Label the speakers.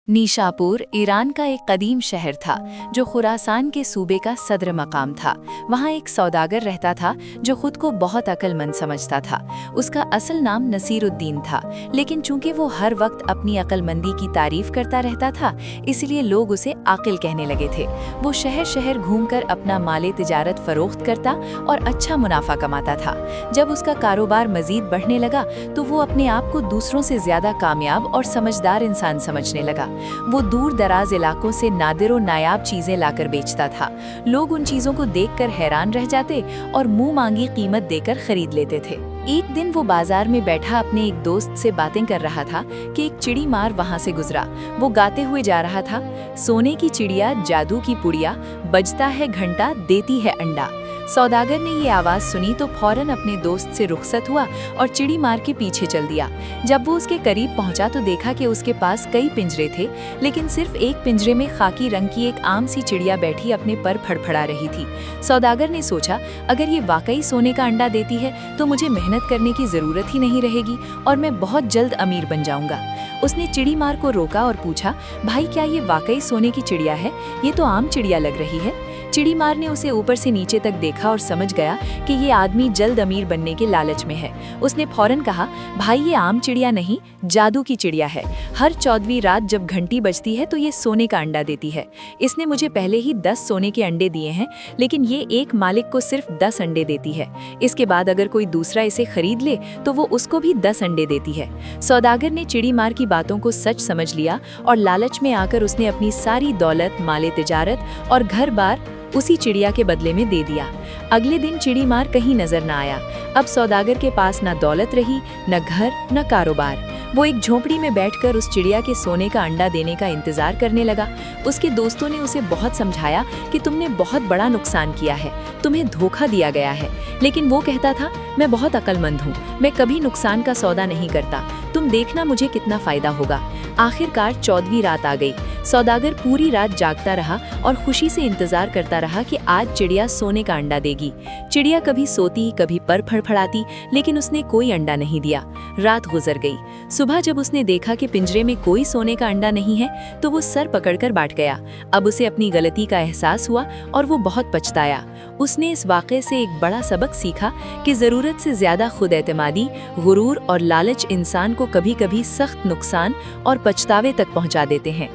Speaker 1: नीशापुर Iran का एक कदीम शहर था जो खुरासान के सूबे का सदर मकाम था। वहाँ एक सौदागर रहता था जो खुद को बहुत अक्लमंद समझता था। उसका असल नाम नसीरुद्दीन था, लेकिन चूंकि वो हर वक्त अपनी अक्लमंदी की तारीफ करता रहता था, इसलिए लोग उसे आकिल कहने लगे थे। वो शहर शहर घूमकर अपना माले तिजारत फरोख्त करता और अच्छा मुनाफा कमाता था। जब उसका कारोबार मजीद बढ़ने लगा तो वो अपने आप को दूसरों से ज्यादा कामयाब और समझदार इंसान समझने लगा। वो दूर दराज इलाकों से नादिर और नायाब चीजें लाकर बेचता था। लोग उन चीजों को देखकर हैरान रह जाते और मुंह मांगी कीमत देकर खरीद लेते थे। एक दिन वो बाजार में बैठा अपने एक दोस्त से बातें कर रहा था कि एक चिड़ी मार वहां से गुजरा। वो गाते हुए जा रहा था, सोने की चिड़िया जादू की पुड़िया, बजता है घंटा देती है अंडा। सौदागर ने ये आवाज सुनी तो फौरन अपने दोस्त से रुखसत हुआ और चिड़ी मार के पीछे चल दिया। जब वो उसके करीब पहुंचा तो देखा कि उसके पास कई पिंजरे थे, लेकिन सिर्फ एक पिंजरे में खाकी रंग की एक आम सी चिड़िया बैठी अपने पर फड़फड़ा रही थी। सौदागर ने सोचा, अगर ये वाकई सोने का अंडा देती है तो मुझे मेहनत करने की जरूरत ही नहीं रहेगी और मैं बहुत जल्द अमीर बन जाऊंगा। उसने चिड़ी मार को रोका और पूछा, भाई क्या ये वाकई सोने की चिड़िया है? ये तो आम चिड़िया लग रही है। चिड़ी मार ने उसे ऊपर से नीचे तक देखा और समझ गया कि ये आदमी जल्द अमीर बनने के लालच में है। उसने फौरन कहा, भाई ये आम चिड़िया नहीं, जादू की चिड़िया है। हर 14वीं रात जब घंटी बजती है तो ये सोने का अंडा देती है। इसने मुझे पहले ही 10 सोने के अंडे दिए हैं, लेकिन ये एक मालिक को सिर्फ 10 अंडे देती है। इसके बाद अगर कोई दूसरा इसे खरीद ले तो वो उसको भी 10 अंडे देती है। सौदागर ने चिड़ी मार की बातों को सच समझ लिया और लालच में आकर उसने अपनी सारी दौलत, माले तिजारत और घर बार उसी चिड़िया के बदले में दे दिया। अगले दिन चिड़ी मार कहीं नजर न आया। अब सौदागर के पास न दौलत रही, न घर, न कारोबार। वो एक झोंपड़ी में बैठकर उस चिड़िया के सोने का अंडा देने का इंतजार करने लगा। उसके दोस्तों ने उसे बहुत समझाया कि तुमने बहुत बड़ा नुकसान किया है, तुम्हें धोखा दिया गया है, लेकिन वो कहता था, मैं बहुत अक्लमंद हूँ, मैं कभी नुकसान का सौदा नहीं करता, तुम देखना मुझे कितना फायदा होगा। आखिरकार 14वीं रात आ गई। सौदागर पूरी रात जागता रहा और खुशी से इंतजार करता रहा कि आज चिड़िया सोने का अंडा देगी। चिड़िया कभी सोती, कभी पर फड़फड़ाती, लेकिन उसने कोई अंडा नहीं दिया। रात गुजर गई। सुबह जब उसने देखा कि पिंजरे में कोई सोने का अंडा नहीं है तो वो सर पकड़कर बैठ गया। अब उसे अपनी गलती का एहसास हुआ और वो बहुत पछताया। उसने इस वाक़े से एक बड़ा सबक सीखा कि ज़रूरत से ज़्यादा खुद एतमादी, गुरूर और लालच इंसान को कभी कभी सख्त नुकसान और पछतावे तक पहुंचा देते हैं।